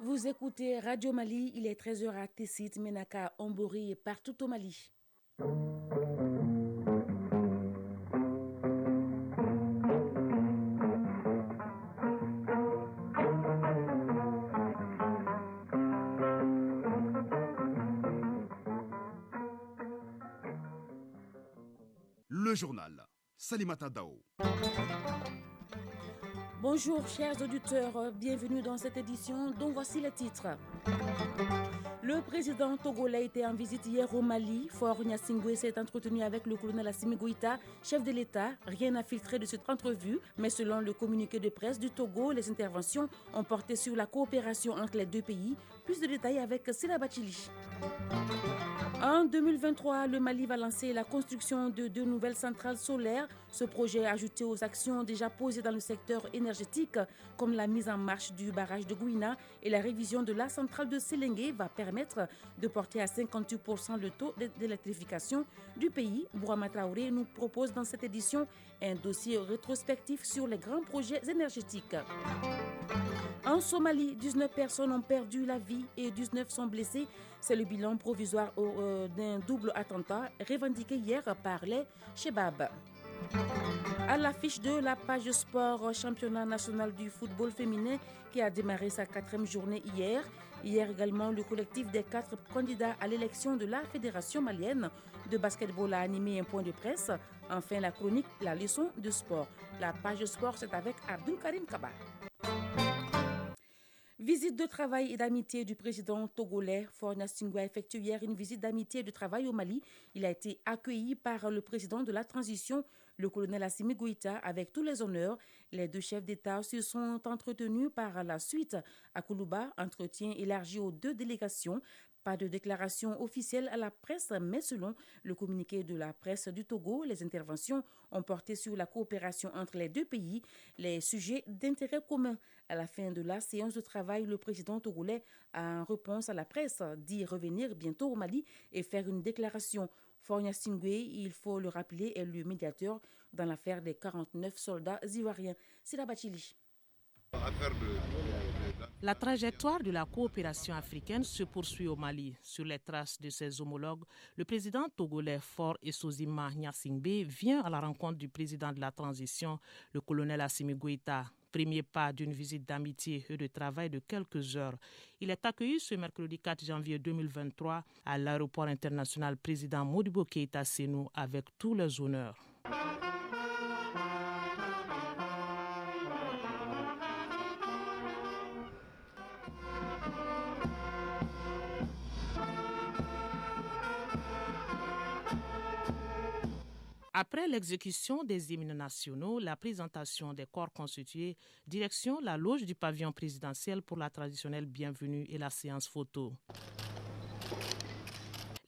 Vous écoutez Radio Mali, il est 13h à Tessit, Menaka, Ombori et partout au Mali. Le journal. Salimata Dao. Bonjour chers auditeurs, bienvenue dans cette édition dont voici les titres. Le président togolais était en visite hier au Mali. Faure Gnassingbé s'est entretenu avec le colonel Assimi Goïta, chef de l'État. Rien n'a filtré de cette entrevue, mais selon le communiqué de presse du Togo, les interventions ont porté sur la coopération entre les deux pays. Plus de détails avec Sila Bachili. En 2023, le Mali va lancer la construction de 2 nouvelles centrales solaires. Ce projet, ajouté aux actions déjà posées dans le secteur énergétique, comme la mise en marche du barrage de Gouina et la révision de la centrale de Sélengué, va permettre de porter à 58% le taux d'électrification du pays. Bourama Traoré nous propose dans cette édition un dossier rétrospectif sur les grands projets énergétiques. En Somalie, 19 personnes ont perdu la vie et 19 sont blessées. C'est le bilan provisoire d'un double attentat revendiqué hier par les Chebab. À l'affiche de la page sport championnat national du football féminin qui a démarré sa 4e journée hier. Hier également, le collectif des 4 candidats à l'élection de la Fédération malienne de basketball a animé un point de presse. Enfin, la chronique, la leçon de sport. La page sport, c'est avec Abdul Karim Kaba. Visite de travail et d'amitié du président togolais. Faure Gnassingbé a effectué hier une visite d'amitié et de travail au Mali. Il a été accueilli par le président de la transition, le colonel Assimi Goïta, avec tous les honneurs. Les deux chefs d'État se sont entretenus par la suite à Koulouba, entretien élargi aux 2 délégations. Pas de déclaration officielle à la presse, mais selon le communiqué de la presse du Togo, les interventions ont porté sur la coopération entre les deux pays, les sujets d'intérêt commun. À la fin de la séance de travail, le président togolais, en réponse à la presse, dit revenir bientôt au Mali et faire une déclaration. Faure Gnassingbé, il faut le rappeler, est le médiateur dans l'affaire des 49 soldats ivoiriens. Sila Bachili. La trajectoire de la coopération africaine se poursuit au Mali. Sur les traces de ses homologues, le président togolais Faure Essozima Gnassingbé vient à la rencontre du président de la transition, le colonel Assimi Goïta. Premier pas d'une visite d'amitié et de travail de quelques heures. Il est accueilli ce mercredi 4 janvier 2023 à l'aéroport international président Modibo Keïta Sénou avec tous les honneurs. Après l'exécution des hymnes nationaux, la présentation des corps constitués, direction la loge du pavillon présidentiel pour la traditionnelle bienvenue et la séance photo.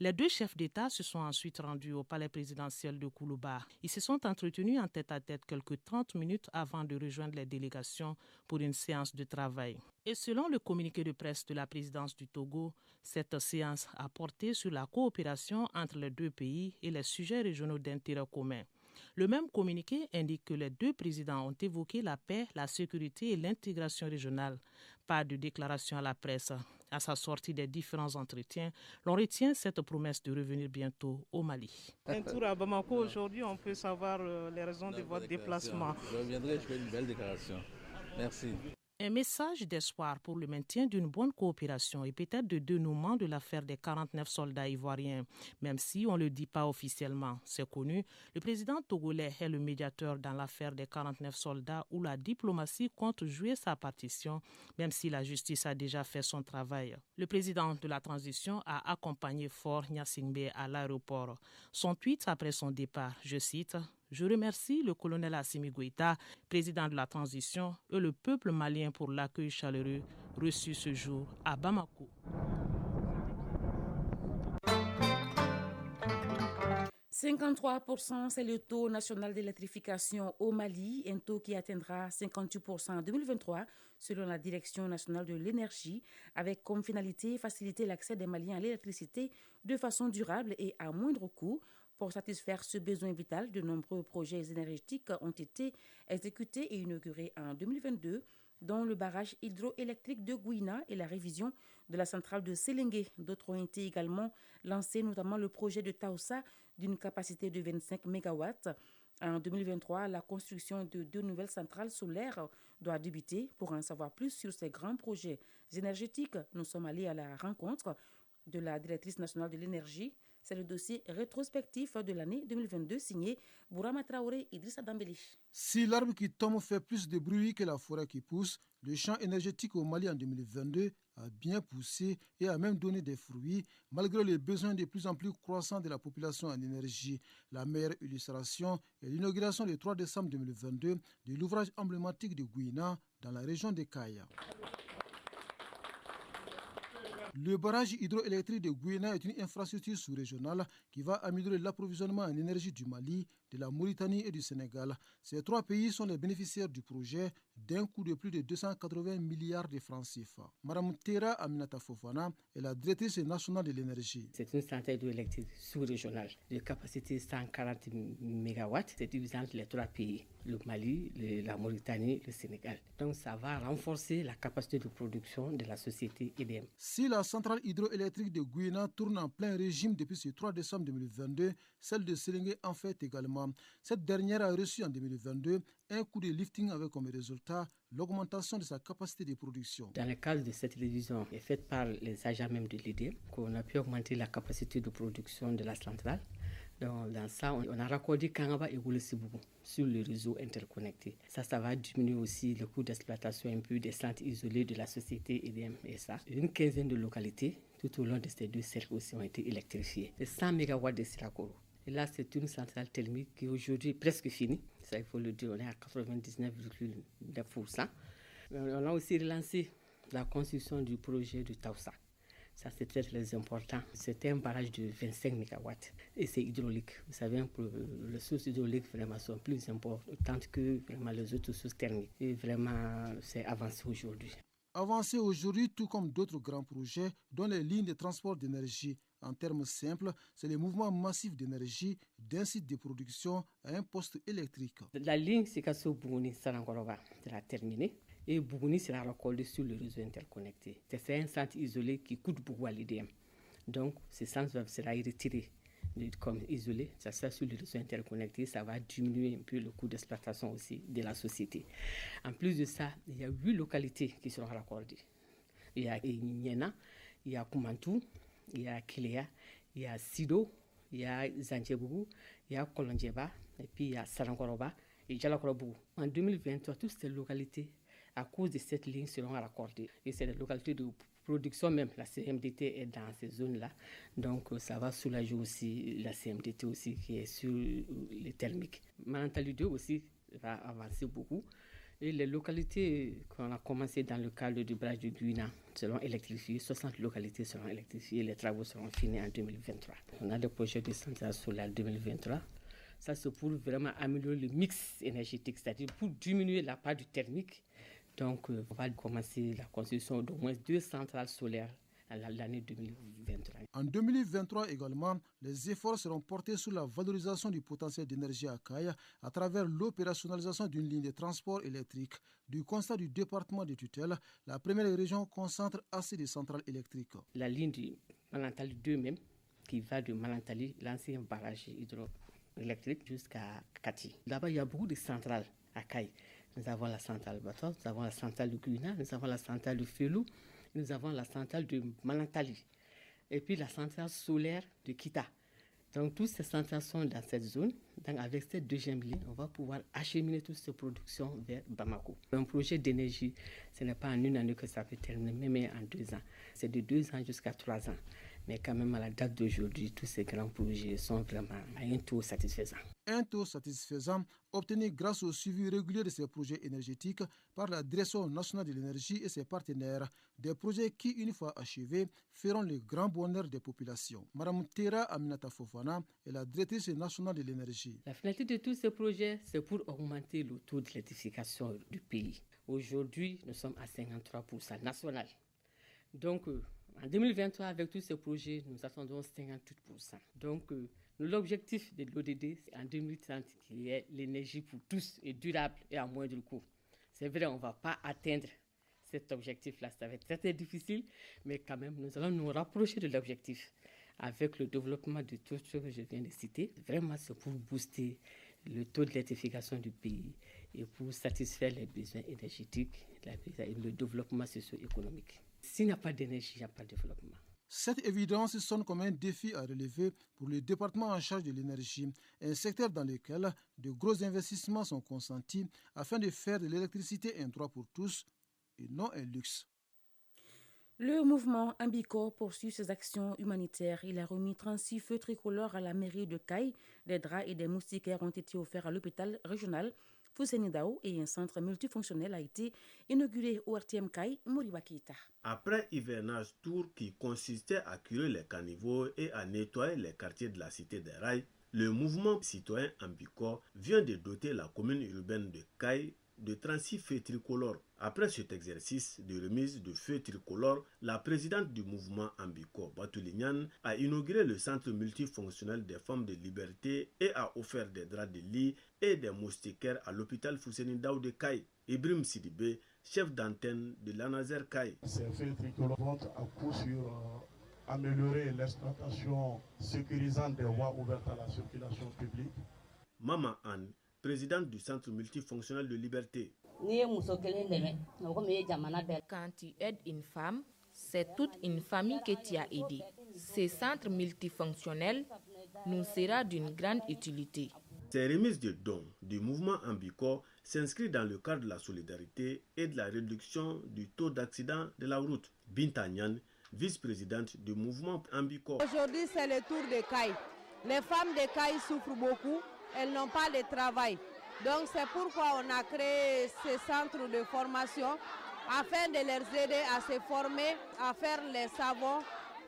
Les 2 chefs d'État se sont ensuite rendus au palais présidentiel de Koulouba. Ils se sont entretenus en tête-à-tête quelques 30 minutes avant de rejoindre les délégations pour une séance de travail. Et selon le communiqué de presse de la présidence du Togo, cette séance a porté sur la coopération entre les 2 pays et les sujets régionaux d'intérêt commun. Le même communiqué indique que les 2 présidents ont évoqué la paix, la sécurité et l'intégration régionale. Pas de déclaration à la presse. À sa sortie des différents entretiens, l'on retient cette promesse de revenir bientôt au Mali. Un tour à Bamako aujourd'hui, on peut savoir les raisons de votre déplacement. Je reviendrai, je fais une belle déclaration. Merci. Un message d'espoir pour le maintien d'une bonne coopération et peut-être de dénouement de l'affaire des 49 soldats ivoiriens. Même si on ne le dit pas officiellement, c'est connu, le président togolais est le médiateur dans l'affaire des 49 soldats où la diplomatie compte jouer sa partition, même si la justice a déjà fait son travail. Le président de la transition a accompagné Faure Gnassingbé à l'aéroport. Son tweet après son départ, je cite: « Je remercie le colonel Assimi Goïta, président de la transition, et le peuple malien pour l'accueil chaleureux reçu ce jour à Bamako. » 53%, c'est le taux national d'électrification au Mali, un taux qui atteindra 58% en 2023, selon la Direction nationale de l'énergie, avec comme finalité faciliter l'accès des Maliens à l'électricité de façon durable et à moindre coût. Pour satisfaire ce besoin vital, de nombreux projets énergétiques ont été exécutés et inaugurés en 2022. dont le barrage hydroélectrique de Gouina et la révision de la centrale de Séléngué. D'autres ont été également lancés, notamment le projet de Taoussa d'une capacité de 25 MW. En 2023, la construction de 2 nouvelles centrales solaires doit débuter. Pour en savoir plus sur ces grands projets énergétiques, nous sommes allés à la rencontre de la directrice nationale de l'énergie. C'est le dossier rétrospectif de l'année 2022 signé Bourama Traoré et Idrissa Dambélé. Si l'arbre qui tombe fait plus de bruit que la forêt qui pousse, le champ énergétique au Mali en 2022 a bien poussé et a même donné des fruits, malgré les besoins de plus en plus croissants de la population en énergie. La meilleure illustration est l'inauguration le 3 décembre 2022 de l'ouvrage emblématique de Gouina dans la région de Kaya. Le barrage hydroélectrique de Gouina est une infrastructure sous-régionale qui va améliorer l'approvisionnement en énergie du Mali, de la Mauritanie et du Sénégal. Ces 3 pays sont les bénéficiaires du projet d'un coût de plus de 280 milliards de francs CFA. Mme Tera Aminata Fofana est la directrice nationale de l'énergie. C'est une centrale hydroélectrique sous-régionale de capacité 140 MW. C'est divisé entre les 3 pays, le Mali, la Mauritanie, le Sénégal. Donc ça va renforcer la capacité de production de la société EDM. Si la centrale hydroélectrique de Gouina tourne en plein régime depuis ce 3 décembre 2022, celle de Séléngué en fait également. Cette dernière a reçu en 2022 un coup de lifting avec comme résultat l'augmentation de sa capacité de production. Dans le cadre de cette révision est faite par les agents même de l'EDM, qu'on a pu augmenter la capacité de production de la centrale. Donc, dans ça, on a raccordé Kangaba et Goulessibougou sur le réseau interconnecté. Ça va diminuer aussi le coût d'exploitation un peu des centres isolés de la société EDM et ça. Une quinzaine de localités tout au long de ces 2 cercles aussi ont été électrifiées. C'est 100 MW de Sirakoro. Et là, c'est une centrale thermique qui est aujourd'hui presque finie. Ça, il faut le dire, on est à 99,9%. On a aussi relancé la construction du projet de Taoussa. Ça, c'est très, très important. C'est un barrage de 25 MW et c'est hydraulique. Vous savez, les sources hydrauliques vraiment sont plus importantes que vraiment les autres sources thermiques. Et vraiment, c'est avancé aujourd'hui. Avancé aujourd'hui, tout comme d'autres grands projets, dont les lignes de transport d'énergie. En termes simples, c'est le mouvement massif d'énergie d'un site de production à un poste électrique. La ligne Sikasso-Bougouni-Sarangoroba sera terminée et Bougouni sera raccordée sur le réseau interconnecté. C'est un centre isolé qui coûte beaucoup à l'IDM. Donc, ce centre sera retiré comme isolé. Ça sera sur le réseau interconnecté. Ça va diminuer un peu le coût d'exploitation aussi de la société. En plus de ça, il y a 8 localités qui seront raccordées. Il y a Niena, il y a Koumantou, il y a Kilea, il y a Sido, il y a Zantebougou, il y a Kolondjeba, et puis il y a Sarangoroba et Djalakorobougou. En 2023, toutes ces localités, à cause de cette ligne, seront raccordées. Et c'est des localités de production même. La CMDT est dans ces zones-là. Donc ça va soulager aussi la CMDT aussi qui est sur les thermiques. Manantali 2 aussi va avancer beaucoup. Et les localités qu'on a commencé dans le cadre du barrage de Gouina seront électrifiées. 60 localités seront électrifiées. Les travaux seront finis en 2023. On a le projet de centrale solaire 2023. Ça, c'est pour vraiment améliorer le mix énergétique, c'est-à-dire pour diminuer la part du thermique. Donc, on va commencer la construction d'au moins 2 centrales solaires à l'année 2023. En 2023 également, les efforts seront portés sur la valorisation du potentiel d'énergie à Kaya à travers l'opérationnalisation d'une ligne de transport électrique. Du constat du département de tutelle, la première région concentre assez de centrales électriques. La ligne du Malantali 2 même, qui va de Malantali, l'ancien barrage hydroélectrique, jusqu'à Kati. Là-bas, il y a beaucoup de centrales à Kaya. Nous avons la centrale Batos, nous avons la centrale de Gouina, nous avons la centrale de Felou, nous avons la centrale de Malantali et puis la centrale solaire de Kita. Donc, toutes ces centrales sont dans cette zone. Donc, avec cette deuxième ligne, on va pouvoir acheminer toutes ces productions vers Bamako. Un projet d'énergie, ce n'est pas en une année que ça peut terminer, mais en 2 ans. C'est de 2 ans jusqu'à 3 ans. Mais quand même, à la date d'aujourd'hui, tous ces grands projets sont vraiment à un taux satisfaisant. Un taux satisfaisant obtenu grâce au suivi régulier de ces projets énergétiques par la Direction nationale de l'énergie et ses partenaires. Des projets qui, une fois achevés, feront le grand bonheur des populations. Mme Tera Aminata Fofana est la directrice nationale de l'énergie. La finalité de tous ces projets, c'est pour augmenter le taux d'électrification du pays. Aujourd'hui, nous sommes à 53% national. Donc, en 2023, avec tous ces projets, nous attendons 58%. Donc, l'objectif de l'ODD, c'est en 2030 qu'il y ait l'énergie pour tous et durable et à moindre coût. C'est vrai, on ne va pas atteindre cet objectif-là. Ça va être très difficile, mais quand même, nous allons nous rapprocher de l'objectif. Avec le développement de tout ce que je viens de citer, vraiment, c'est pour booster le taux de l'électrification du pays et pour satisfaire les besoins énergétiques et le développement socio-économique. S'il n'y a pas d'énergie, il n'y a pas de développement. Cette évidence sonne comme un défi à relever pour le département en charge de l'énergie, un secteur dans lequel de gros investissements sont consentis afin de faire de l'électricité un droit pour tous et non un luxe. Le mouvement Ambiko poursuit ses actions humanitaires. Il a remis 36 feux tricolores à la mairie de Caille. Des draps et des moustiquaires ont été offerts à l'hôpital régional Fousseni Dao et un centre multifonctionnel a été inauguré au RTM Caille, Moriba Keita. Après hivernage tour qui consistait à curer les caniveaux et à nettoyer les quartiers de la cité des Rails, le mouvement citoyen Ambiko vient de doter la commune urbaine de Caille de 36 feux tricolores. Après cet exercice de remise de feux tricolores, la présidente du mouvement Ambiko, Batoulignan, a inauguré le centre multifonctionnel des femmes de liberté et a offert des draps de lit et des moustiquaires à l'hôpital Fousseni Dao de Caille. Ibrahim Sidibé, chef d'antenne de l'ANASER Caille. Ces feux tricolores vont à coup sûr améliorer l'exploitation sécurisante des voies ouvertes à la circulation publique. Maman Anne, présidente du centre multifonctionnel de liberté. Quand tu aides une femme, c'est toute une famille que tu as aidée. Ce centre multifonctionnel nous sera d'une grande utilité. Ces remises de dons du mouvement Ambiko s'inscrivent dans le cadre de la solidarité et de la réduction du taux d'accident de la route. Binta Nyan, vice-présidente du mouvement Ambiko. Aujourd'hui, c'est le tour de Caille. Les femmes de Caille souffrent beaucoup. Elles n'ont pas de travail. Donc c'est pourquoi on a créé ce centre de formation afin de les aider à se former, à faire les savons,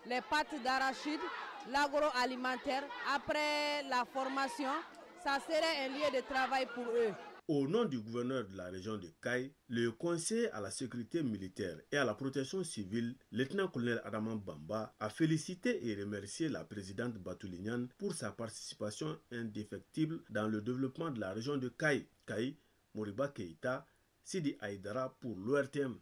les pâtes d'arachide, l'agroalimentaire. Après la formation, ça serait un lieu de travail pour eux. Au nom du gouverneur de la région de Caille, le conseiller à la sécurité militaire et à la protection civile, lieutenant-colonel Adaman Bamba, a félicité et remercié la présidente Batoulignan pour sa participation indéfectible dans le développement de la région de Caille. Caille, Moriba Keita, Sidi Aïdara pour l'ORTM.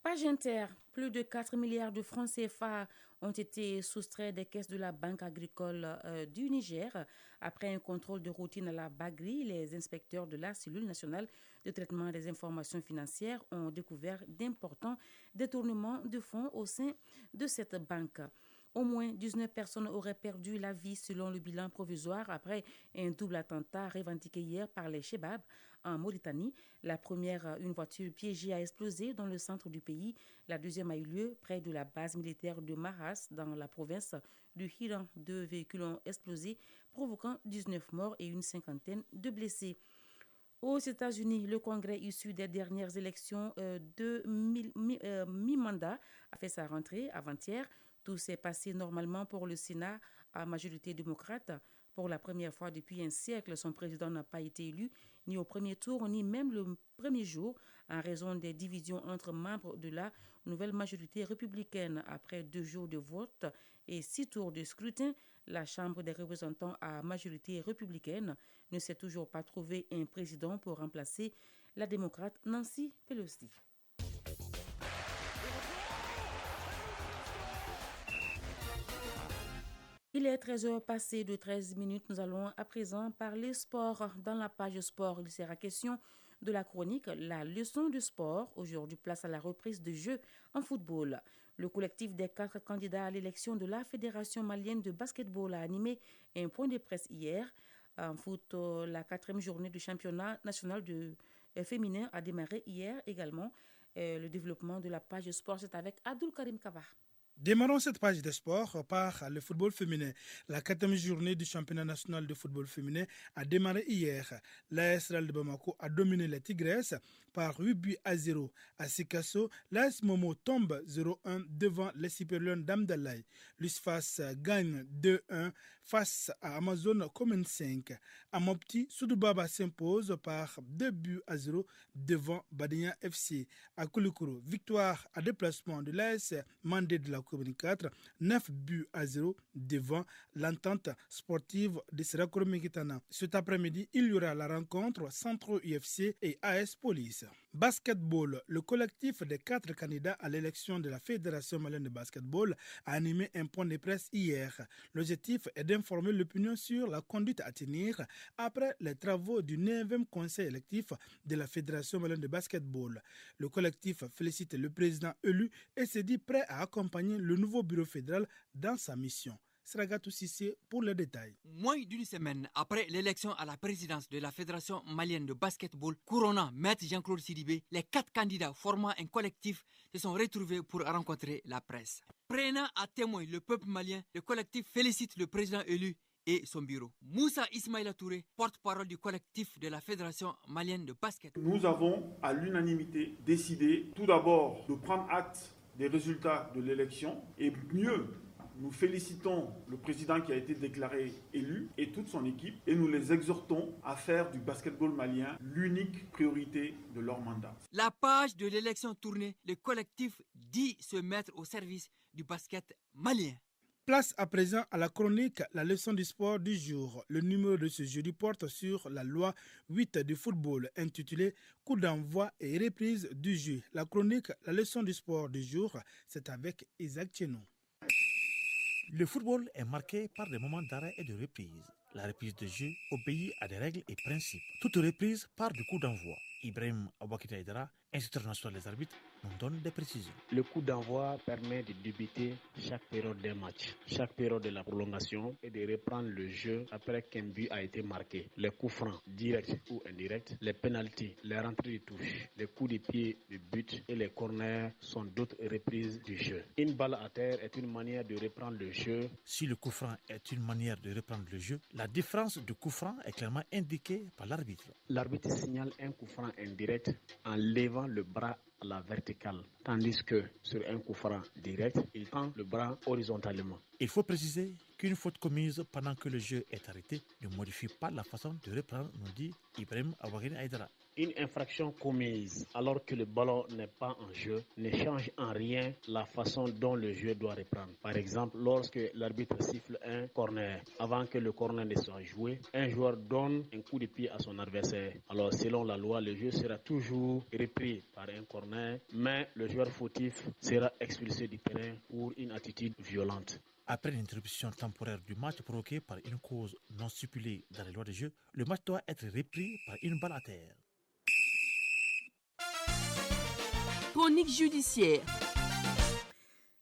Page Inter, plus de 4 milliards de francs CFA ont été soustraits des caisses de la Banque agricole du Niger. Après un contrôle de routine à la Bagri, les inspecteurs de la cellule nationale de traitement des informations financières ont découvert d'importants détournements de fonds au sein de cette banque. Au moins 19 personnes auraient perdu la vie selon le bilan provisoire après un double attentat revendiqué hier par les Chebab en Mauritanie. La première, une voiture piégée a explosé dans le centre du pays. La deuxième a eu lieu près de la base militaire de Mahas dans la province du Hiran. 2 véhicules ont explosé, provoquant 19 morts et une cinquantaine de blessés. Aux États-Unis, le Congrès issu des dernières élections de mi-mandat a fait sa rentrée avant-hier. Tout s'est passé normalement pour le Sénat à majorité démocrate. Pour la première fois depuis un siècle, son président n'a pas été élu, ni au premier tour, ni même le premier jour, en raison des divisions entre membres de la nouvelle majorité républicaine. Après 2 jours de vote et 6 tours de scrutin, la Chambre des représentants à majorité républicaine ne s'est toujours pas trouvé un président pour remplacer la démocrate Nancy Pelosi. Il est 13h passé de 13 minutes. Nous allons à présent parler sport. Dans la page sport, il sera question de la chronique La leçon de sport. Aujourd'hui, place à la reprise de jeux en football. Le collectif des 4 candidats à l'élection de la Fédération malienne de basketball a animé un point de presse hier. En foot, la 4e journée du championnat national féminin a démarré hier également. Le développement de la page sport, c'est avec Abdul Karim Kaba. Démarrons cette page de sport par le football féminin. La 4e journée du championnat national de football féminin a démarré hier. L'AS Real de Bamako a dominé les Tigresses par 8 buts à 0. À Sikasso, l'AS Momo tombe 0-1 devant les Super Lions d'Amdalaï. L'USFAS gagne 2-1 face à Amazon Commune 5. À Mopti, Soudoubaba s'impose par 2-0 devant Badigna FC. À Koulikoro, victoire à déplacement de l'AS Mandé de la Commune 4, 9-0 devant l'entente sportive de Sirakoro Mekitana. Cet après-midi, il y aura la rencontre Centro UFC et AS Police. Basketball, le collectif des 4 candidats à l'élection de la Fédération malienne de basketball a animé un point de presse hier. L'objectif est d'informer l'opinion sur la conduite à tenir après les travaux du 9e conseil électif de la Fédération malienne de basketball. Le collectif félicite le président élu et se dit prêt à accompagner le nouveau bureau fédéral dans sa mission. Sragatou Sissé pour le détail. Moins d'une semaine après l'élection à la présidence de la Fédération malienne de basketball, couronnant Maître Jean-Claude Sidibé, les 4 candidats formant un collectif se sont retrouvés pour rencontrer la presse. Prenant à témoin le peuple malien, le collectif félicite le président élu et son bureau. Moussa Ismaïla Touré, porte-parole du collectif de la Fédération malienne de basket. Nous avons à l'unanimité décidé tout d'abord de prendre acte des résultats de l'élection et mieux, nous félicitons le président qui a été déclaré élu et toute son équipe et nous les exhortons à faire du basketball malien l'unique priorité de leur mandat. La page de l'élection tournée, le collectif dit se mettre au service du basket malien. Place à présent à la chronique La leçon du sport du jour. Le numéro de ce jeudi porte sur la loi 8 du football intitulée Coup d'envoi et reprise du jeu. La chronique La leçon du sport du jour, c'est avec Isaac Tchenou. Le football est marqué par des moments d'arrêt et de reprise. La reprise de jeu obéit à des règles et principes. Toute reprise part du coup d'envoi. Ibrahim Aboubakar Aïdara, instituteur national des arbitres, nous donne des précisions. Le coup d'envoi permet de débuter chaque période d'un match, chaque période de la prolongation et de reprendre le jeu après qu'un but a été marqué. Les coups francs, directs ou indirects, les pénaltys, les rentrées de touche, les coups de pied de but et les corners sont d'autres reprises du jeu. Une balle à terre est une manière de reprendre le jeu. Si le coup franc est une manière de reprendre le jeu, la différence du coup franc est clairement indiquée par l'arbitre. L'arbitre signale un coup franc indirect en levant le bras à la verticale, tandis que sur un coup franc direct, il tend le bras horizontalement. Il faut préciser qu'une faute commise pendant que le jeu est arrêté ne modifie pas la façon de reprendre, nous dit Ibrahim Aboubakar Aïdara. Une infraction commise alors que le ballon n'est pas en jeu ne change en rien la façon dont le jeu doit reprendre. Par exemple, lorsque l'arbitre siffle un corner, avant que le corner ne soit joué, un joueur donne un coup de pied à son adversaire. Alors selon la loi, le jeu sera toujours repris par un corner, mais le joueur fautif sera expulsé du terrain pour une attitude violente. Après l'interruption temporaire du match provoquée par une cause non stipulée dans les lois de jeu, le match doit être repris par une balle à terre. Chronique judiciaire.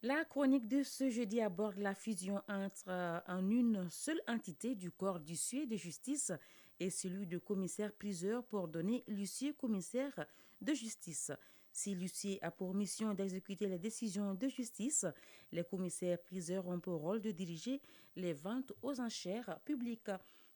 La chronique de ce jeudi aborde la fusion entre en une seule entité du corps d'huissier de justice et celui de commissaire-priseur pour donner l'huissier-commissaire de justice. Si l'huissier a pour mission d'exécuter les décisions de justice, les commissaires-priseurs ont pour rôle de diriger les ventes aux enchères publiques.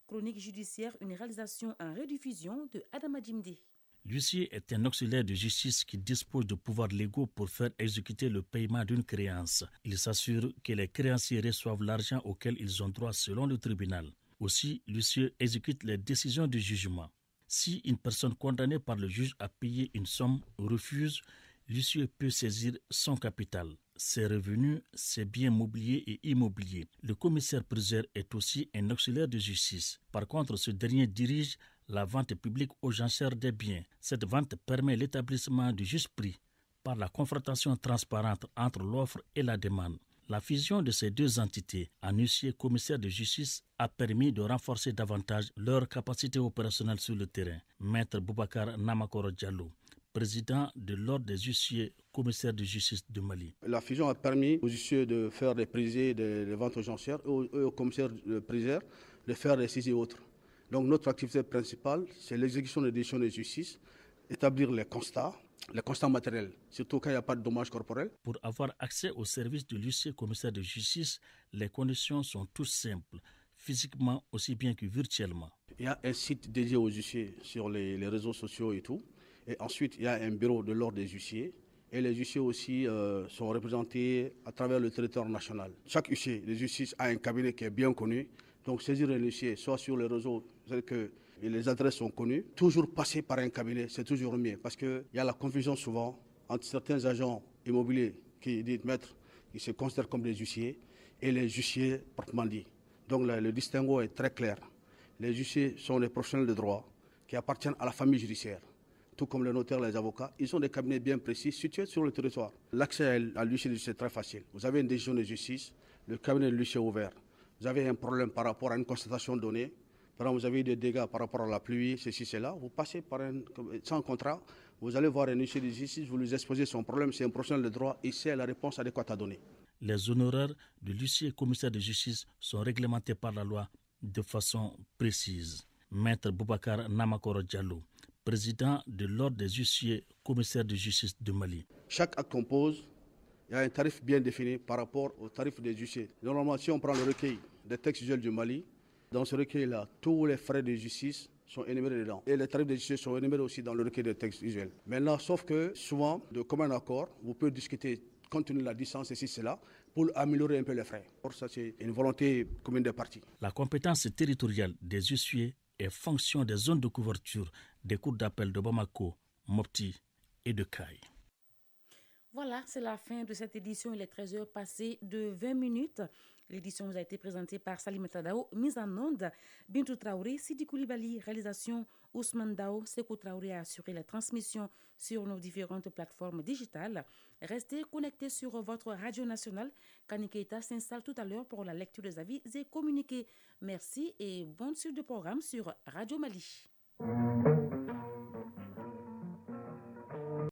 Chronique judiciaire, une réalisation en rediffusion de Adama Djimdi. L'huissier est un auxiliaire de justice qui dispose de pouvoirs légaux pour faire exécuter le paiement d'une créance. Il s'assure que les créanciers reçoivent l'argent auquel ils ont droit selon le tribunal. Aussi, l'huissier exécute les décisions du jugement. Si une personne condamnée par le juge à payer une somme refuse, l'huissier peut saisir son capital, ses revenus, ses biens mobiliers et immobiliers. Le commissaire-priseur est aussi un auxiliaire de justice. Par contre, ce dernier dirige la vente publique aux enchères des biens. Cette vente permet l'établissement du juste prix par la confrontation transparente entre l'offre et la demande. La fusion de ces deux entités en huissier commissaire de justice a permis de renforcer davantage leur capacité opérationnelle sur le terrain. Maître Boubacar Namakoro Diallo, président de l'Ordre des huissiers commissaires de justice de Mali. La fusion a permis aux huissiers de faire des prisées, des ventes aux enchères, et aux commissaires de priseurs de faire des saisies et autres. Donc notre activité principale, c'est l'exécution des décisions de justice, établir les constats matériels, surtout quand il n'y a pas de dommages corporels. Pour avoir accès au service de l'huissier commissaire de justice, les conditions sont toutes simples, physiquement aussi bien que virtuellement. Il y a un site dédié aux huissiers sur les réseaux sociaux et tout. Et ensuite, il y a un bureau de l'ordre des huissiers. Et les huissiers aussi sont représentés à travers le territoire national. Chaque huissier des justices a un cabinet qui est bien connu, Donc saisir un huissier, soit sur les réseaux, c'est-à-dire que les adresses sont connues, toujours passer par un cabinet, c'est toujours mieux. Parce qu'il y a la confusion souvent entre certains agents immobiliers qui disent maître, qui se considèrent comme des huissiers, et les huissiers proprement dit. Donc le distinguo est très clair. Les huissiers sont des professionnels de droit qui appartiennent à la famille judiciaire, tout comme les notaires, les avocats. Ils ont des cabinets bien précis situés sur le territoire. L'accès à l'huissier de justice est très facile. Vous avez une décision de justice, le cabinet de l'huissier est ouvert. Vous avez un problème par rapport à une constatation donnée. Par exemple, vous avez eu des dégâts par rapport à la pluie, ceci, cela. Vous passez sans contrat, vous allez voir un huissier de justice, vous lui exposez son problème, c'est un professionnel de droit, il sait la réponse adéquate à donner. Les honoraires de l'huissier et commissaire de justice sont réglementés par la loi de façon précise. Maître Boubacar Namakoro Diallo, président de l'Ordre des huissiers commissaires de justice de Mali. Chaque acte qu'on pose, il y a un tarif bien défini par rapport au tarif des huissiers. Normalement, si on prend le recueil des textes usuels du Mali, dans ce recueil-là, tous les frais de justice sont énumérés dedans. Et les tarifs de justice sont énumérés aussi dans le recueil des textes usuels. Maintenant, sauf que souvent, de commun accord, vous pouvez discuter compte tenu de la distance, et cela, pour améliorer un peu les frais. Pour ça, c'est une volonté commune des parties. La compétence territoriale des huissiers est fonction des zones de couverture des cours d'appel de Bamako, Mopti et de Caille. Voilà, c'est la fin de cette édition. Il est 13h passé de 20 minutes. L'édition vous a été présentée par Salimata Dao, mise en onde, Bintou Traoré, Sidi Koulibaly, réalisation Ousmane Dao, Sekou Traoré a assuré la transmission sur nos différentes plateformes digitales. Restez connectés sur votre radio nationale. Kani Keita s'installe tout à l'heure pour la lecture des avis et communiqués. Merci et bonne suite de programme sur Radio Mali.